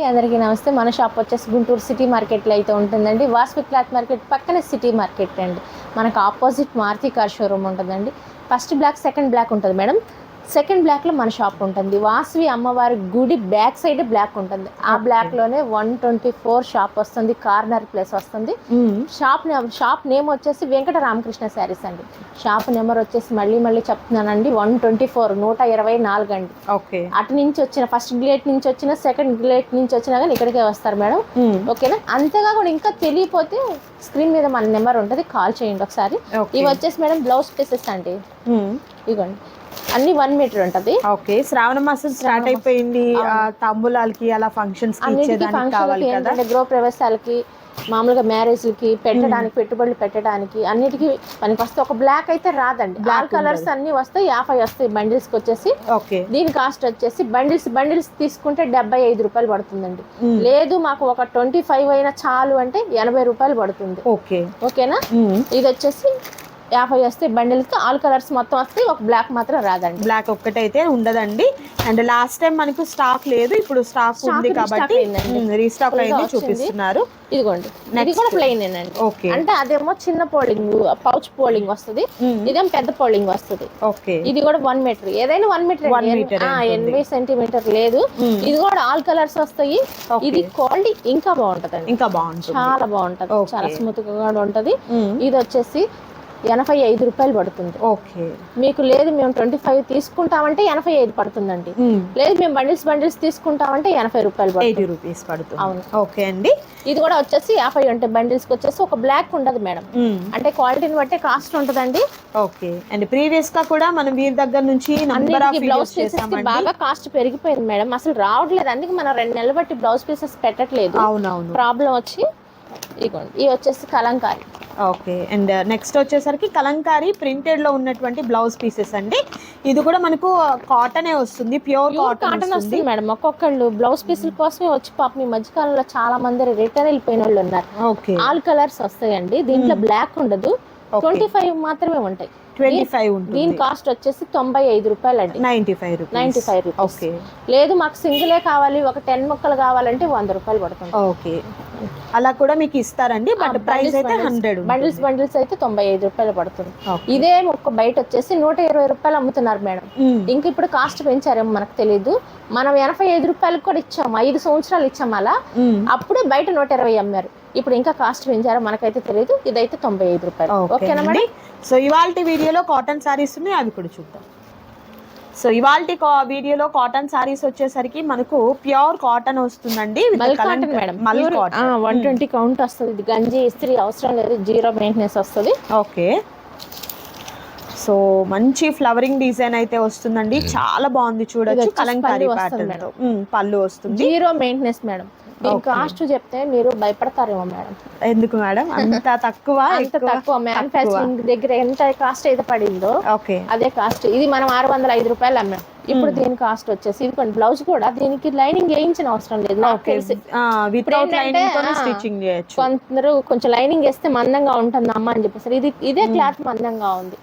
అందరికీ నమస్తే. మన షాప్ వచ్చేసి గుంటూరు సిటీ మార్కెట్లో అయితే ఉంటుందండి. వాస్వి క్లాత్ మార్కెట్ పక్కనే సిటీ మార్కెట్ అండి. మనకు ఆపోజిట్ మారుతి కార్ షోరూమ్ ఉంటుందండి. ఫస్ట్ బ్లాక్, సెకండ్ బ్లాక్ ఉంటుంది మేడం. సెకండ్ బ్లాక్లో మన షాప్ ఉంటుంది. వాస్వి అమ్మవారి గుడి బ్యాక్ సైడ్ బ్లాక్ ఉంటుంది. ఆ బ్లాక్లోనే 124 షాప్ వస్తుంది. కార్నర్ ప్లేస్ వస్తుంది. షాప్ నేమ్ వచ్చేసి వెంకట రామకృష్ణ శారీస్ అండి. షాప్ నెంబర్ వచ్చేసి మళ్ళీ చెప్తున్నానండి, 124, 124 అండి. ఓకే. అటు నుంచి వచ్చిన ఫస్ట్ గేట్ నుంచి వచ్చిన, సెకండ్ గేట్ నుంచి వచ్చినా కానీ ఇక్కడికే వస్తారు మేడం. ఓకేనా? అంతేకాకుండా ఇంకా తెలియపోతే స్క్రీన్ మీద మన నెంబర్ ఉంటుంది, కాల్ చేయండి ఒకసారి. ఇవి వచ్చేసి మేడం బ్లౌజ్ పీసెస్ అండి. ఇవ్వండి, అన్ని 1 మీటర్ ఉంటది. ఓకే. శ్రావణ మాసం స్టార్ట్ అయిపోయింది. తాంబూలాలకి అలా ఫంక్షన్స్ గృహ ప్రవేశాలకి, మామూలుగా మ్యారేజ్లకి పెట్టడానికి, పెట్టుబడులు పెట్టడానికి అన్నిటికీ పనికి వస్తే. ఒక బ్లాక్ అయితే రాదండి, బ్లాక్ కలర్స్ అన్ని వస్తాయి. 50 వస్తాయి బండిల్స్ కి వచ్చేసి. దీని కాస్ట్ వచ్చేసి బండిల్స్ తీసుకుంటే 75 రూపాయలు పడుతుందండి. లేదు మాకు ఒక 25 అయినా చాలు అంటే 80 రూపాయలు పడుతుంది. ఓకేనా? ఇది వచ్చేసి 50 వస్తాయి బండిల్స్. ఆల్ కలర్స్ మొత్తం వస్తాయి, ఒక బ్లాక్ మాత్రం రాదండి. బ్లాక్ ఒక్కటైతే ఉండదండి. అండ్ లాస్ట్ టైం మనకు స్టాక్ లేదు, ఇప్పుడు స్టాక్ ఉంది కాబట్టి రీస్టాక్ అయింది చూపిస్తున్నారు. ఇదిగోండి, ఇది కూడా ప్లెయిన్ అండి. ఓకే. అంటే అదేమో చిన్న పోలింగ్, పౌచ్ పోలింగ్ వస్తుంది. ఇదేమో పెద్ద పోలింగ్ వస్తుంది. ఓకే. ఇది కూడా 1 మీటర్, ఏదైనా 1 మీటర్, 80 సెంటీమీటర్ లేదు. ఇది కూడా ఆల్ కలర్స్ వస్తాయి. ఇది క్వాలిటీ ఇంకా బాగుంటది, చాలా బాగుంటది, చాలా స్మూత్ గా ఉంటది. ఇది వచ్చేసి 85 రూపాయలు పడుతుంది. ఓకే. మీకు లేదు మేము 25 తీసుకుంటామంటే 85 పడుతుందండి. లేదు మేము బండిల్స్ తీసుకుంటామంటే 80 రూపాయలు, 80 రూపీస్ పడుతుంది. అవును. ఓకే అండి. ఇది కూడా వచ్చేసి 50 ఉంటాయి బండిల్స్ కి వచ్చేసి. ఒక బ్లాక్ ఉండదు మేడం, అంటే క్వాలిటీని బట్టే కాస్ట్ ఉంటదండి. ఓకే. అండ్ ప్రీవియస్ గా కూడా మనం వీరి దగ్గర నుంచి బ్లౌజ్ పీసెస్ కి బాగా కాస్ట్ పెరిగిపోయింది మేడం, అసలు రావట్లేదు. అందుకే మనం 2 నెలలు బట్టి బ్లౌజ్ పీసెస్ పెట్టట్లేదు. అవునవును. ప్రాబ్లం వచ్చి ఇదిగోండి, ఇవి వచ్చేసి కలంకారీ. ఓకే. అండ్ నెక్స్ట్ వచ్చేసరికి కలంకారీ ప్రింటెడ్ లో ఉన్నటువంటి బ్లౌజ్ పీసెస్ అండి. ఇది కూడా మనకు కాటనే వస్తుంది, ప్యూర్ కాటన్ వస్తుంది మేడం. ఒక్కొక్కళ్ళు బ్లౌజ్ పీసుల కోసమే వచ్చి పాపం ఈ మధ్య కాలంలో చాలా మంది రిటర్న్ వెళ్ళిపోయిన వాళ్ళు ఉన్నారు. ఓకే. ఆల్ కలర్స్ వస్తాయండి, దీంట్లో బ్లాక్ ఉండదు. 25 మాత్రమే ఉంటాయి. 25 ఉంటుంది. దీని కాస్ట్ వచ్చేసి 95 రూపాయలు అండి. 95 రూపీస్. ఓకే. లేదు మాకు సింగిలే కావాలి, ఒక 10 ముక్కలు కావాలంటే 100 రూపాయలు పడుతుంది. ఓకే. అలా కూడా మీకు ఇస్తారండి, బట్ ప్రైస్ అయితే 100. బండిల్స్ అయితే 95 రూపాయలు పడుతుంది. ఇదే ఒక బయట వచ్చేసి 120 రూపాయలు అమ్ముతున్నారు మేడం. ఇంకా ఇప్పుడు కాస్ట్ పెంచారేమో మనకు తెలియదు. మనం 85 రూపాయలకు కూడా ఇచ్చాము, 5 సంవత్సరాలు ఇచ్చాము అలా. అప్పుడే బయట 120 అమ్మారు, ఇప్పుడు ఇంకా కాస్ట్ పెంచారో మనకైతే తెలియదు. ఇదైతే 95 రూపాయలు. ఓకేనా మేడం? సో ఇవాల్టి వీడియోలో కాటన్ సారీస్ ఉన్నాయి, అవి కూడా చూద్దాం. సో ఇవాల్టి వీడియోలో కాటన్ సారీస్ వచ్చేసరికి మనకు ప్యూర్ కాటన్ వస్తుందండి. 120 కౌంట్ వస్తుంది. ఇది గంజి ఇస్త్రీ అవసరం లేదు, 0 మెయింటెనెన్స్ వస్తుంది. ఓకే. సో మంచి ఫ్లవరింగ్ డిజైన్ అయితే వస్తుందండి, చాలా బాగుంది చూడొచ్చు. కలంకారీ ప్యాటర్న్ తో పళ్ళు వస్తుంది, 0 మెయింటెనెన్స్ మేడం. దీని కాస్ట్ చెప్తే మీరు భయపడతారేమో మేడం. ఎందుకు మేడం అంత తక్కువ? మ్యానుఫ్యాక్చరింగ్ దగ్గర ఎంత కాస్ట్ అయితే పడిందో అదే కాస్ట్. ఇది మనం 605 రూపాయలు అమ్మాం. ఇప్పుడు దీని కాస్ట్ వచ్చేసి, ఇది కొన్ని బ్లౌజ్ కూడా దీనికి లైనింగ్ వేయించిన అవసరం లేదు. కొందరు కొంచెం లైనింగ్ వేస్తే మందంగా ఉంటుంది అమ్మ అని చెప్పేసి ఇదే క్లాత్ మందంగా ఉంది.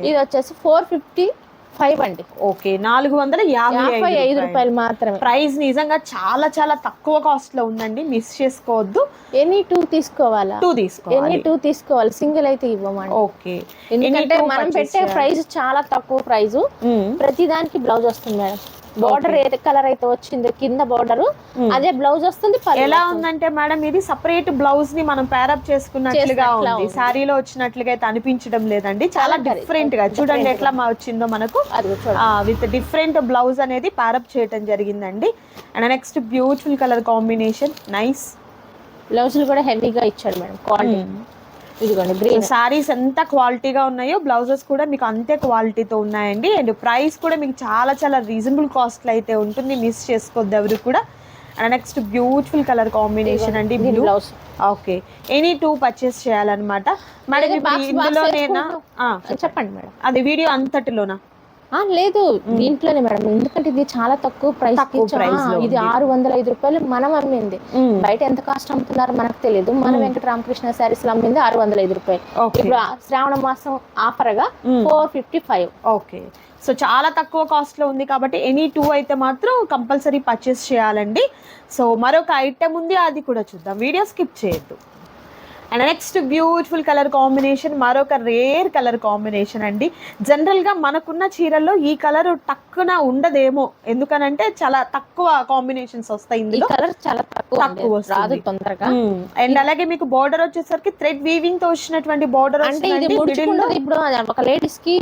ఇది వచ్చేసి 455 అండి. ఓకే. 455 రూపాయలు మాత్రమే. ప్రైస్ నిజంగా చాలా చాలా తక్కువ కాస్ట్ లో ఉందండి, మిస్ చేసుకోవద్దు. ఎనీ 2 తీసుకోవాలా? 2 తీసుకోవాలి, సింగిల్ అయితే ఇవ్వమండి. ఓకే. ఎందుకంటే మనం పెట్టే ప్రైస్ చాలా తక్కువ ప్రైస్. ప్రతి దానికి బ్లౌజ్ వస్తుంది మేడం. బార్డర్ ఏ కలర్ అయితే వచ్చిందో కింద బార్డర్ అదే బ్లౌజ్ వస్తుంది. ఎలా ఉందంటే మేడం, ఇది సపరేట్ బ్లౌజ్ ని మనం పేరప్ చేసుకున్నట్లుగా ఉంది, సారీలో వచ్చినట్లుగా అయితే అనిపించడం లేదండి. చాలా డిఫరెంట్ గా చూడండి ఎట్లా వచ్చిందో మనకు, విత్ డిఫరెంట్ బ్లౌజ్ అనేది పేరప్ చేయడం జరిగిందండి. And next beautiful colour combination, nice. బ్లౌజులు కూడా హెవీగా ఇచ్చాడు మేడం, క్వాలిటీ. ఇదిగోండి గ్రీన్. సారీస్ ఎంత క్వాలిటీగా ఉన్నాయో బ్లౌజెస్ కూడా మీకు అంతే క్వాలిటీతో ఉన్నాయండి. అండ్ ప్రైస్ కూడా మీకు చాలా చాలా రీజనబుల్ కాస్ట్లో అయితే ఉంటుంది, మిస్ చేసుకోవద్దు ఎవరు కూడా. And next beautiful colour combination అండి, బ్లూ. ఓకే. ఎనీ 2 పర్చేస్ చేయాలన్నమాట మేడం. ఇందులోనేనా? చెప్పండి మేడం. అది వీడియో అంతటిలోనా? లేదు దీంట్లోనే మేడం, ఎందుకంటే ఇది చాలా తక్కువ ప్రైస్. ఇది 605 రూపాయలు మనం అమ్మింది. బయట ఎంత కాస్ట్ అమ్ముతున్నారో మనకు తెలియదు. మన వెంకటరామకృష్ణ శారీస్ లో అమ్మింది 605 రూపాయలు. ఇప్పుడు శ్రావణ మాసం ఆఫర్ గా 455. ఓకే, సో చాలా తక్కువ కాస్ట్ లో ఉంది కాబట్టి ఎనీ 2 అయితే మాత్రం కంపల్సరీ పర్చేస్ చేయాలండి. సో మరొక ఐటమ్ ఉంది, అది కూడా చూద్దాం, వీడియో స్కిప్ చేయొద్దు. And next beautiful colour combination, మరొక రేర్ కలర్ కాంబినేషన్ అండి. జనరల్గా మనకున్న చీరల్లో ఈ కలర్ టక్కున ఉండదేమో, ఎందుకనంటే చాలా తక్కువ కాంబినేషన్స్ వస్తాయి ఇందులో. కలర్ చాలా తక్కువ రాదు తొందరగా. అండ్ అలాగే మీకు బార్డర్ వచ్చేసరికి థ్రెడ్ వీవింగ్ తో వచ్చినటువంటి బార్డర్. అంటే ఇది ఇప్పుడు ఒక లేడీస్ కి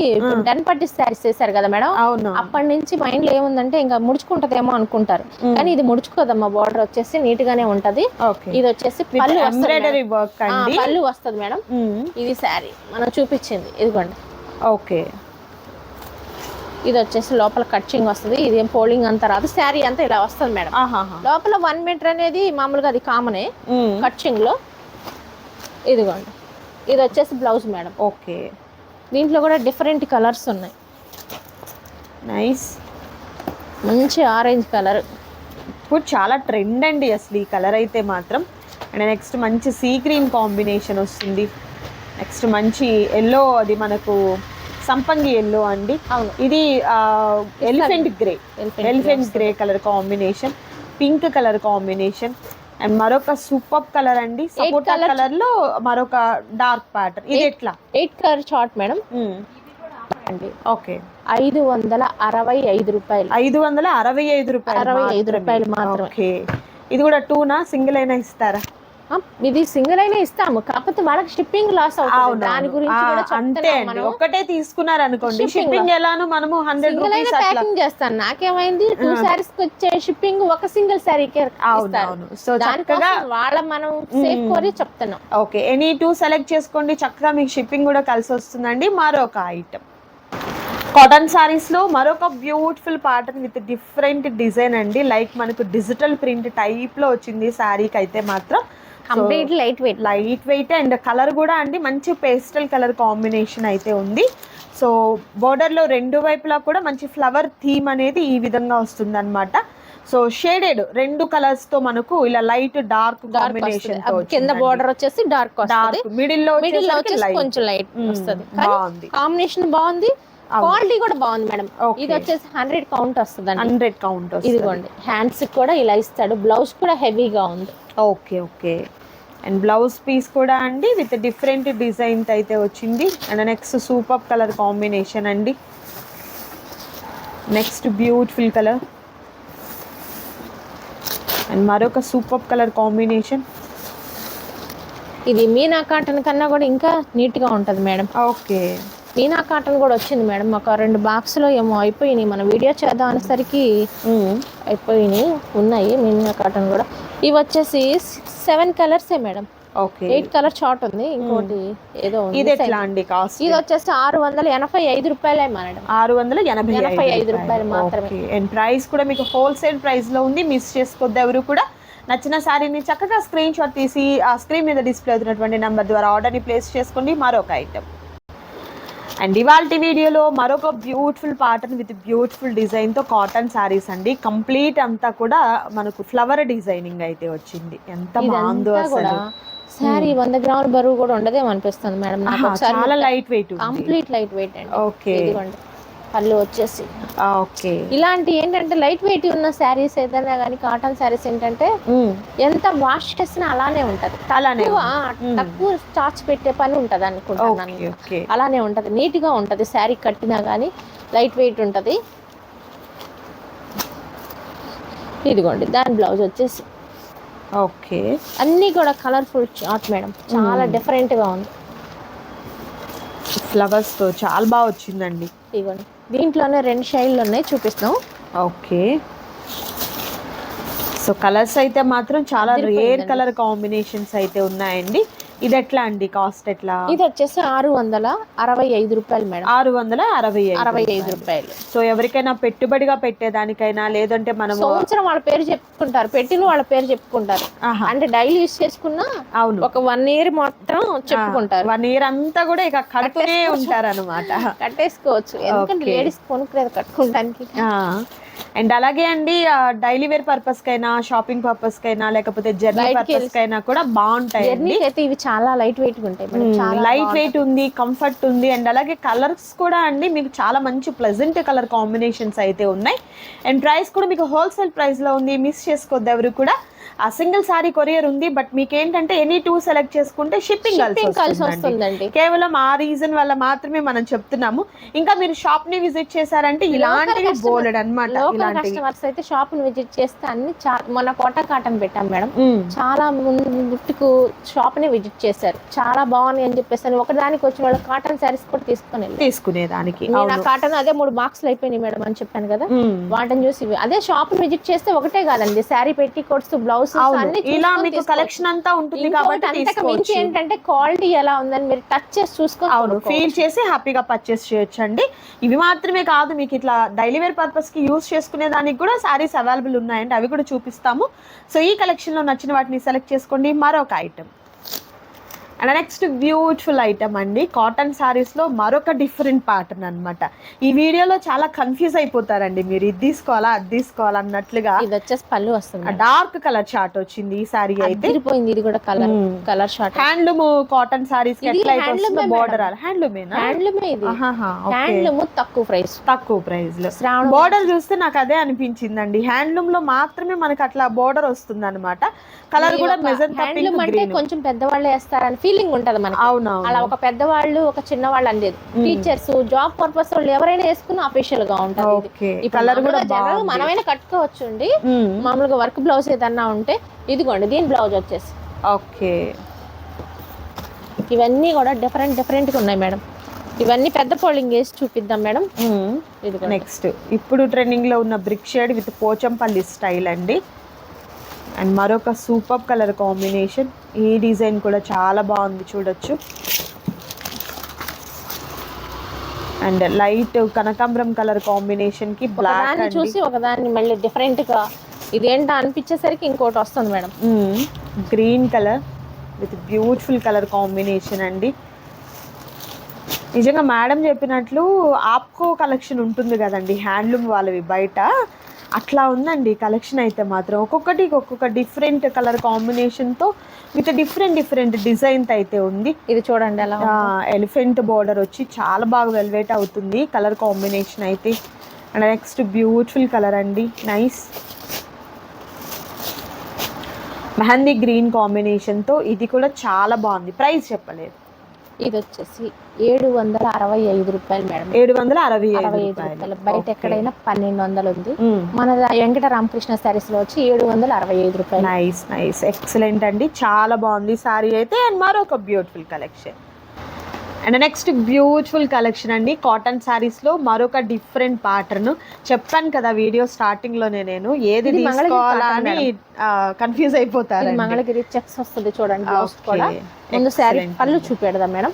10 పట్టి శారీస్ చేశారు కదా మేడం, అవును, అప్పటి నుంచి మైండ్ లో ఏముందంటే ఇంకా ముడుచుకుంటదేమో అనుకుంటారు, కానీ ఇది ముడుచుకోదమ్మా. బార్డర్ వచ్చేసి నీట్ గానే ఉంటది. ఇది వచ్చేసి పళ్ళు ఎంబ్రాయిడరీ వర్క్, పళ్ళు వస్తుంది మేడం. ఇది శారీ మనం చూపించింది, ఇదిగోండి. ఓకే, ఇది వచ్చేసి లోపల కట్చింగ్ వస్తుంది. ఇది ఏం ఫోల్డింగ్ అంతా రాదు, శారీ అంతా ఇలా వస్తుంది మేడం. లోపల 1 మీటర్ అనేది మామూలుగా అది కామనే కట్చింగ్ లో. ఇదిగోండి, ఇది వచ్చేసి బ్లౌజ్ మేడం. ఓకే, దీంట్లో కూడా డిఫరెంట్ కలర్స్ ఉన్నాయి. నైస్, మంచి ఆరెంజ్ కలర్, ఇప్పుడు చాలా ట్రెండ్ అండి అసలు ఈ కలర్ అయితే మాత్రం. అండ్ నెక్స్ట్ మంచి సీ గ్రీన్ కాంబినేషన్ వస్తుంది. నెక్స్ట్ మంచి ఎల్లో, అది మనకు సంపంగి ఎల్లో అండి. అవును, ఇది elephant grey colour combination, pink colour combination. And మరొక సూపర్ కలర్ అండి, సపోటా కలర్ లో మరొక డార్క్ ప్యాటర్న్. ఇది ఎట్లా? 8 కలర్ చార్ట్ మేడం అండి. ఓకే, 565 రూపాయలు. 565 రూపాయలు మాత్రం. ఓకే, ఇది కూడా 2నా సింగిల్ అయినా ఇస్తారా? ఇది సింగిల్ అయినా ఇస్తాము, కాకపోతే వాళ్ళకి షిప్పింగ్ లాస్ అవుతుంది. దాని గురించి కూడా అంతే అండి, ఒకటే తీసుకున్నారు అనుకోండి, షిప్పింగ్ ఎలానో మనము 100 రూపీస్ ప్యాకింగ్ చేస్తాను. నాకేమైంది 2 సారీస్ కి వచ్చే షిప్పింగ్ ఒక సింగిల్ సారీకి ఇస్తారు. సో చక్కగా వాళ్ళ మనం సేఫ్ కోరి చెప్తున్నాం. ఓకే, ఎనీ 2 సెలెక్ట్ చేసుకోండి, చక్కగా మీకు షిప్పింగ్ కూడా కలిసి వస్తుందండి. మరొక ఐటమ్ కాటన్ సారీస్ లో మరొక beautiful pattern with different design అండి. లైక్ మనకు డిజిటల్ ప్రింట్ టైప్ లో వచ్చింది శారీకి అయితే మాత్రం. Complete light weight and colour కూడా అండి మంచి పేస్టల్ కలర్ కాంబినేషన్ అయితే ఉంది. సో బోర్డర్ లో 2 వైపులా కూడా మంచి ఫ్లవర్ థీమ్ అనేది ఈ విధంగా వస్తుంది అనమాట. సో షేడెడ్ 2 కలర్స్ తో మనకు ఇలా లైట్ డార్క్ కాంబినేషన్, కింద బోర్డర్ వచ్చేసి డార్క్ వస్తుంది, మిడిల్ లో కొంచెం లైట్ వస్తుంది. కాంబినేషన్ బాగుంది, క్వాలిటీ కూడా బాగుంది మేడం. ఇది వచ్చేసి 100 కౌంట్ వస్తుంది. 100 కౌంట్. ఇదిగోండి, హ్యాండ్స్ కూడా ఇలా ఇస్తాడు. బ్లౌజ్ కూడా హెవీగా ఉంది. ఓకే, అండ్ బ్లౌజ్ పీస్ కూడా అండి విత్ డిఫరెంట్ డిజైన్ అయితే వచ్చింది. And next super colour combination అండి. నెక్స్ట్ బ్యూటిఫుల్ కలర్ అండ్ మరొక సూపర్ కలర్ కాంబినేషన్. ఇది మీనా కాటన్ కన్నా కూడా ఇంకా నీట్ గా ఉంటది మేడం. ఓకే, మీనా కాటన్ కూడా వచ్చింది మేడం. ఒక 2 బాక్స్ లో ఏమో అయిపోయినాయి, మన వీడియో చేద్దాం అనేసరికి అయిపోయినాయి. ఉన్నాయి మీనా కాటన్ కూడా. ఇవి వచ్చేసి 7 colours madam. Okay, 8 colour chart ఉంది. ఇంకోటి ఏదో ఇది ఎట్లా అండి కాస్ట్? ఇది వచ్చేసి 685 రూపాయలే మేడం. 685 రూపాయలు మాత్రమే. అండ్ ప్రైస్ కూడా మీకు హోల్సేల్ ప్రైస్ లో ఉంది, మిస్ చేసుకోవద్దు ఎవరు కూడా. నచ్చిన శారీని చక్కగా స్క్రీన్ షాట్ తీసి ఆ స్క్రీన్ మీద డిస్ప్లే అవుతున్నటువంటి నెంబర్ ద్వారా ఆర్డర్ని ప్లేస్ చేసుకోండి. మరొక ఐటమ్ అండ్ ఇవాల్టి వీడియోలో మరొక బ్యూటిఫుల్ ప్యాటర్న్ విత్ బ్యూటిఫుల్ డిజైన్తో కాటన్ శారీస్ అండి. కంప్లీట్ అంతా కూడా మనకు ఫ్లవర్ డిజైనింగ్ అయితే వచ్చింది. ఎంత బాగుందో అసలు. శారీ 100 గ్రాముల బరువు కూడా ఉండదేమో అనిపిస్తుంది మేడం. చాలా light weight, complete light weight అండి. ఓకే, పళ్ళు వచ్చేసి ఓకే. ఇలాంటి ఏంటంటే లైట్ వెయిట్ ఉన్న శారీస్ ఏదైనా కానీ కాటన్ శారీస్ ఏంటంటే ఎంత వాష్ చేసినా అలానే ఉంటది. తక్కువ స్టార్చ్ పెట్టే పని ఉంటది అనుకుంటున్నాను. అలానే ఉంటది, నీట్ గా ఉంటది. శారీ కట్టినా కానీ లైట్ వెయిట్ ఉంటది. ఇదిగోండి దాని బ్లౌజ్ వచ్చేసి. ఓకే, అన్ని కూడా కలర్ఫుల్ చార్ట్ మేడం, చాలా డిఫరెంట్ గా ఉంది. ఫ్లవర్స్ తో చాలా బాగా వచ్చిందండి. ఇదిగోండి, దీంట్లోనే 2 షైడ్లు ఉన్నాయి, చూపిస్తాం. ఓకే, సో కలర్స్ అయితే మాత్రం చాలా రేర్ కలర్ కాంబినేషన్స్ అయితే ఉన్నాయండి. ఇది ఎట్లా అండి, కాస్ట్ ఎట్లా? ఇది వచ్చేసి 665 రూపాయలు మేడం. 665 రూపాయలు. సో ఎవరికైనా పెట్టుబడిగా పెట్టేదానికైనా, లేదంటే మనం సంవత్సరం వాళ్ళ పేరు చెప్పుకుంటారు, పెట్టిన వాళ్ళ పేరు చెప్పుకుంటారు. అంటే డైలీ యూస్ చేసుకున్నా అవును ఒక 1 ఇయర్ మాత్రం చెప్పుకుంటారు. 1 ఇయర్ అంతా కూడా ఇక కడుతూనే ఉంటారు అనమాట. కట్టేసుకోవచ్చు, ఎందుకంటే లేడీస్ కొనుక్కునేది కట్టుకోవడానికి. అండ్ అలాగే అండి డైలీ వేర్ పర్పస్ కైనా, షాపింగ్ పర్పస్ కైనా, లేకపోతే జర్నీ పర్పస్ కైనా కూడా బాగుంటాయి. అయితే ఇవి చాలా లైట్ వెయిట్ ఉంటాయి మేడం. చాలా లైట్ వెయిట్ ఉంది, కంఫర్ట్ ఉంది. అండ్ అలాగే కలర్స్ కూడా అండి మీకు చాలా మంచి ప్లెజెంట్ కలర్ కాంబినేషన్స్ అయితే ఉన్నాయి. అండ్ ప్రైస్ కూడా మీకు హోల్సేల్ ప్రైస్ లో ఉంది, మిస్ చేసుకోవద్దు ఎవరు కూడా. ఆ సింగిల్ సారీ కొరియర్ ఉంది, బట్ మీకు ఏంటంటే ఎనీ 2 సెలెక్ట్ చేసుకుంటే షిప్పింగ్ కలిసి వస్తుందండి. కేవలం ఆ రీజన్ వల్ల మాత్రమే మనం చెప్తున్నాము. ఇంకా మీరు షాప్ ని విజిట్ చేశారంటే ఇలాంటివి బోలెడ్ అన్నమాట. కస్టమర్స్ అయితే షాప్ ని విజిట్ చేస్తే అన్ని మన కోటా కాటన్ పెట్టాం మేడం. చాలా ముట్టుకు షాప్ ని విజిట్ చేశారు, చాలా బాగున్నాయి అని చెప్పేసి ఒకదానికి వచ్చిన వాళ్ళు కాటన్ శారీస్ కూడా తీసుకునేదానికి కాటన్ అదే 3 బాక్సులు అయిపోయినాయి మేడం అని చెప్పాను కదా. వాటిని చూసి అదే షాప్ విజిట్ చేస్తే ఒకటే కాదండి, శారీ పెట్టి కోట్స్ బ్లౌజ్ ఇలా మీకు కలెక్షన్ అంతా ఉంటుంది కాబట్టి ఏంటంటే క్వాలిటీ ఎలా ఉందని మీరు టచ్ చేసి చూసుకో, ఫీల్ చేసి హ్యాపీగా పర్చేస్ చేయొచ్చు అండి. ఇవి మాత్రమే కాదు, మీకు ఇట్లా డైలీ వేర్ పర్పస్ కి యూస్ చేసుకునే దానికి కూడా సారీస్ అవైలబుల్ ఉన్నాయండి, అవి కూడా చూపిస్తాము. సో ఈ కలెక్షన్ లో నచ్చిన వాటిని సెలెక్ట్ చేసుకోండి. మరొక item and next beautiful item అండి, కాటన్ సారీస్ లో మరొక డిఫరెంట్ ప్యాటర్న్ అన్నమాట. ఈ వీడియోలో చాలా కన్ఫ్యూజ్ అయిపోతారండి మీరు, ఇది తీసుకోవాలా అది తీసుకోవాలా అన్నట్లుగా. ఇది వచ్చేసి పళ్ళు వస్తుంది, డార్క్ కలర్ చార్ట్ వచ్చింది. ఈ సారీ అయితే ఇది కూడా colour short. Handloom cotton saris border handloom తక్కువ ప్రైస్ లో బోర్డర్ చూస్తే నాకు అదే అనిపించిందండి. హ్యాండ్లూమ్ లో మాత్రమే మనకి అట్లా బోర్డర్ వస్తుంది అనమాట. కలర్ కూడా కొంచెం పెద్దవాళ్ళు వేస్తారని ఫీలింగ్ ఉంటది మనకి. అలా ఒక పెద్దవాళ్ళు ఒక చిన్న వాళ్ళు అనేది టీచర్స్, జాబ్ పర్పస్ వాళ్ళు ఎవరైనా వేసుకుని అఫీషియల్ గా ఉంటది. కలర్ కూడా మనమైనా కట్టుకోవచ్చు అండి. మామూలుగా వర్క్ బ్లౌజ్ ఏదన్నా ఉంటే ఇదిగోండి, దీని బ్లౌజ్ వచ్చేసి ఓకే. ఇవన్నీ కూడా డిఫరెంట్ గా ఉన్నాయి మేడం. ఇవన్నీ పెద్ద పోలింగ్ వేసి చూపిద్దాం మేడం. నెక్స్ట్ ఇప్పుడు ట్రెండింగ్ లో ఉన్న brick shade with Pochampally style అండి. అండ్ మరొక సూపర్ కలర్ కాంబినేషన్. ఈ డిజైన్ కూడా చాలా బాగుంది, చూడొచ్చు. అండ్ లైట్ కనకాంబరం కలర్ కాంబినేషన్ కి బ్లాక్ చూసి ఒకదాన్ని మళ్ళీ డిఫరెంట్ గా ఇదేంటో అనిపించేసరికి ఇంకోటి వస్తుంది madam. Green colour with beautiful colour combination అండి. నిజంగా మేడం చెప్పినట్లు ఆప్కో కలెక్షన్ ఉంటుంది కదండి హ్యాండ్లూమ్ వాళ్ళవి బయట, అట్లా ఉందండి కలెక్షన్ అయితే మాత్రం. ఒక్కొక్క డిఫరెంట్ కలర్ కాంబినేషన్తో విత్ డిఫరెంట్ డిజైన్ అయితే ఉంది. ఇది చూడండి అలా ఎలిఫెంట్ బోర్డర్ వచ్చి చాలా బాగా వెల్వేట్ అవుతుంది కలర్ కాంబినేషన్ అయితే. అండ్ నెక్స్ట్ బ్యూటిఫుల్ కలర్ అండి, నైస్ మెహందీ గ్రీన్ కాంబినేషన్తో. ఇది కూడా చాలా బాగుంది. ప్రైస్ చెప్పలేదు. ఇది వచ్చేసి 765 రూపాయలు మేడం. 765 రూపాయలు. బయట ఎక్కడైనా 1200 ఉంది. మన వెంకట రామకృష్ణ సారీస్ లో వచ్చి 765 రూపాయలు. నైస్ ఎక్సలెంట్ అండి, చాలా బాగుంది సారీ అయితే. అండ్ మరొక beautiful collection. And next beautiful collection అండి, కాటన్ సారీస్ లో మరొక డిఫరెంట్ ప్యాటర్న్. చెప్పాను కదా వీడియో స్టార్టింగ్ లోనే నేను, ఏది తీసుకోవాలా అని కన్ఫ్యూజ్ అయిపోతారు. మంగళగిరి చెక్స్ వస్తుంది చూడండి. ముందు సారీ పళ్ళు చూపెడదాం మేడం.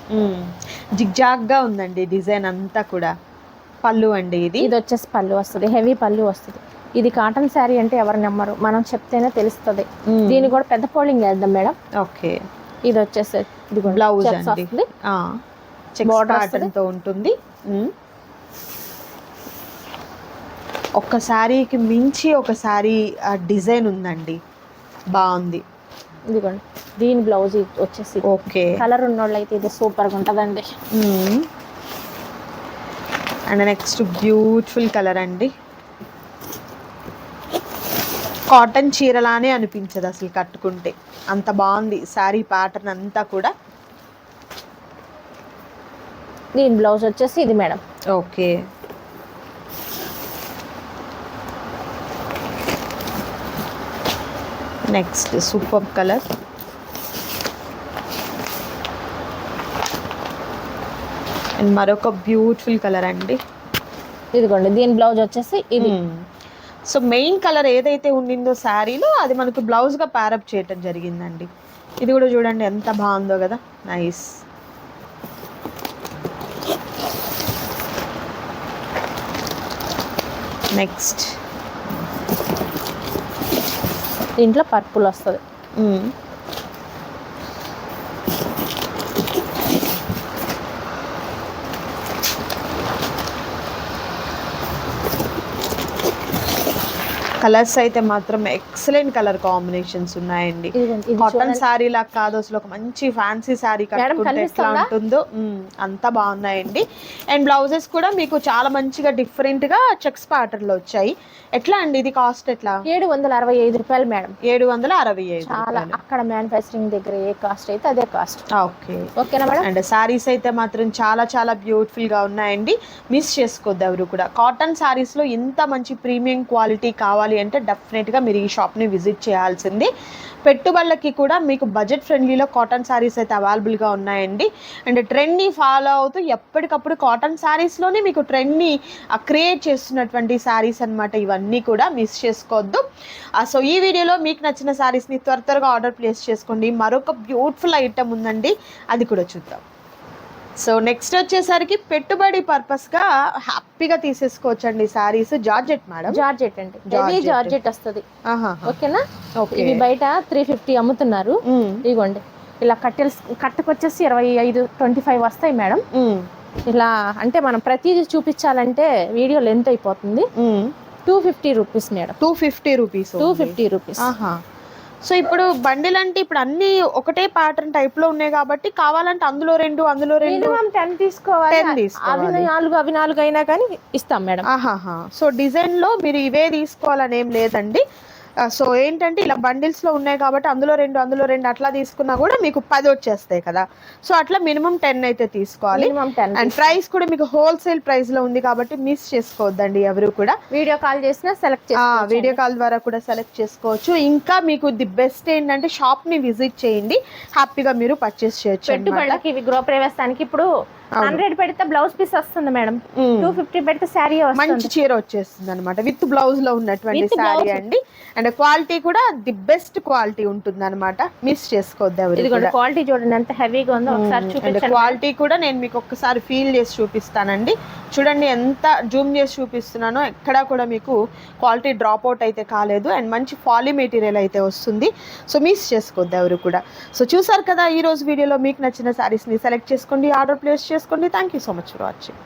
జిగ్జాగ్ గా ఉందండి డిజైన్ అంతా కూడా. పళ్ళు అండి ఇది వచ్చేసి పళ్ళు వస్తుంది, హెవీ పళ్ళు వస్తుంది. ఇది కాటన్ శారీ అంటే ఎవరు నమ్మరు, మనం చెప్తేనే తెలుస్తుంది. దీన్ని కూడా పెద్ద పోలింగ్ వేద్దాం మేడం. ఓకే. ఇది వచ్చేసి బ్లౌజ్ వస్తుంది, తో ఉంటుంది. ఒక శారీకి మించి ఒక శారీ డిజైన్ ఉందండి, బాగుంది. ఇదిగోండి దీని బ్లౌజ్ వచ్చేసి ఓకే. కలర్ ఉన్నోళ్ళు అయితే ఇది సూపర్ గా ఉంటదండి. అండ్ నెక్స్ట్ బ్యూటిఫుల్ కలర్ అండి. కాటన్ చీరలానే అనిపించదు అసలు కట్టుకుంటే, అంత బాగుంది శారీ ప్యాటర్న్ అంతా కూడా. దీని బ్లౌజ్ వచ్చేసి ఇది madam. Okay. Next super colour. And మరొక బ్యూటిఫుల్ కలర్ అండి. ఇదిగోండి దీని బ్లౌజ్ వచ్చేసి ఇది. సో మెయిన్ కలర్ ఏదైతే ఉండిందో శారీలో అది మనకు బ్లౌజ్గా ప్యారప్ చేయటం జరిగిందండి. ఇది కూడా చూడండి ఎంత బాగుందో కదా, నైస్. నెక్స్ట్ దీంట్లో పర్పుల్ వస్తుంది. కలర్స్ అయితే మాత్రం ఎక్సలెంట్ కలర్ కాంబినేషన్స్ ఉన్నాయండి. కాటన్ శారీ లాగా కాదు అసలు, ఒక మంచి ఫ్యాన్సీ శారీ కట్టుకుంటే ఎట్లా ఉంటుందో అంతా బాగున్నాయండి. అండ్ బ్లౌజెస్ కూడా మీకు చాలా మంచిగా డిఫరెంట్ గా చెక్స్ ప్యాటర్న్ లో వచ్చాయి. ఎట్లా అండి ఇది కాస్ట్ ఎట్లా? 765 రూపాయలు మేడం. 765. చాలా అక్కడ మ్యానుఫ్యాక్చరింగ్ దగ్గర ఏ కాస్ట్ అయితే అదే కాస్ట్. ఓకే, ఓకేనా మేడం. అండ్ శారీస్ అయితే మాత్రం చాలా చాలా బ్యూటిఫుల్ గా ఉన్నాయండి. మిస్ చేసుకోవద్దు ఎవరు కూడా. కాటన్ శారీస్ లో ఇంత మంచి ప్రీమియం క్వాలిటీ కావాలి అంటే డెఫినెట్ గా మీరు ఈ షాప్ ని విజిట్ చేయాల్సింది. పెట్టుబడులకి కూడా మీకు బడ్జెట్ ఫ్రెండ్లీలో కాటన్ శారీస్ అయితే అవైలబుల్గా ఉన్నాయండి. అండ్ ట్రెండ్ని ఫాలో అవుతూ ఎప్పటికప్పుడు కాటన్ శారీస్లోనే మీకు ట్రెండ్ని క్రియేట్ చేస్తున్నటువంటి శారీస్ అనమాట ఇవన్నీ కూడా, మిస్ చేసుకోవద్దు. సో ఈ వీడియోలో మీకు నచ్చిన శారీస్ని త్వరగా ఆర్డర్ ప్లేస్ చేసుకోండి. మరొక బ్యూటిఫుల్ ఐటమ్ ఉందండి, అది కూడా చూద్దాం. సో నెక్స్ట్ వచ్చేసరికి పెట్టుబడి పర్పస్గా హ్యాపీగా తీసేసుకోవచ్చండి శారీస్. జార్జెట్ మేడం, జార్జెట్ అండి, జార్జెట్ వస్తుంది. ఓకేనా. ఓకే, ఇవి బయట 350 అమ్ముతున్నారు. ఇదిగోండి ఇలా కట్టకొచ్చేసి 25 వస్తాయి మేడం. ఇలా అంటే మనం ప్రతిదీ చూపించాలంటే వీడియో లెంత్ అయిపోతుంది. 250 రూపీస్ మేడం. 250 రూపీస్. సో ఇప్పుడు బండిల్ అంటే ఇప్పుడు అన్ని ఒకటే ప్యాటర్న్ టైప్ లో ఉన్నాయి కాబట్టి కావాలంటే అందులో రెండు 10 తీసుకోవాలి. అవి 4 అయినా కానీ ఇస్తాం మేడం. సో డిజైన్ లో మీరు ఇవే తీసుకోవాలని ఏం లేదండి. సో ఏంటంటే ఇలా బండిల్స్ లో ఉన్నాయి కాబట్టి అందులో రెండు అట్లా తీసుకున్నా కూడా మీకు 10 వచ్చేస్తాయి కదా. సో అట్లా మినిమం 10 అయితే తీసుకోవాలి. అండ్ ప్రైస్ కూడా మీకు హోల్సేల్ ప్రైస్ లో ఉంది కాబట్టి మిస్ చేసుకోవద్దండి ఎవరు కూడా. వీడియో కాల్ చేసినా వీడియో కాల్ ద్వారా కూడా సెలెక్ట్ చేసుకోవచ్చు. ఇంకా మీకు ది బెస్ట్ ఏంటంటే షాప్ ని విజిట్ చేయండి, హ్యాపీగా మీరు పర్చేస్ చేయొచ్చు. పెట్టుబడికి ఇవి గృహప్రవేశానికి ఇప్పుడు 100 పెడితే బ్లౌజ్ పీస్ వస్తుంది మేడం. 250 పెడితే శారీ మంచి చీర వచ్చేస్తుంది అనమాట, విత్ బ్లౌజ్ లో ఉన్నటువంటి శారీ అండి. అండ్ క్వాలిటీ కూడా ది బెస్ట్ క్వాలిటీ ఉంటుంది అనమాట, మిస్ చేసుకోవద్దు ఎవరు. క్వాలిటీ చూడండి ఎంత హెవీగా ఉందో ఒకసారి చూడండి. క్వాలిటీ కూడా నేను మీకు ఒక్కసారి ఫీల్ చేసి చూపిస్తానండి. చూడండి ఎంత జూమ్ చేసి చూపిస్తున్నానో, ఎక్కడా కూడా మీకు క్వాలిటీ డ్రాప్ అవుట్ అయితే కాలేదు. అండ్ మంచి పాలీ మెటీరియల్ అయితే వస్తుంది. సో మిస్ చేసుకోవద్దు ఎవరు కూడా. సో చూసారు కదా, ఈ రోజు వీడియోలో మీకు నచ్చిన శారీస్ని సెలెక్ట్ చేసుకోండి, ఆర్డర్ ప్లేస్ చేసుకోండి. Thank you so much for watching.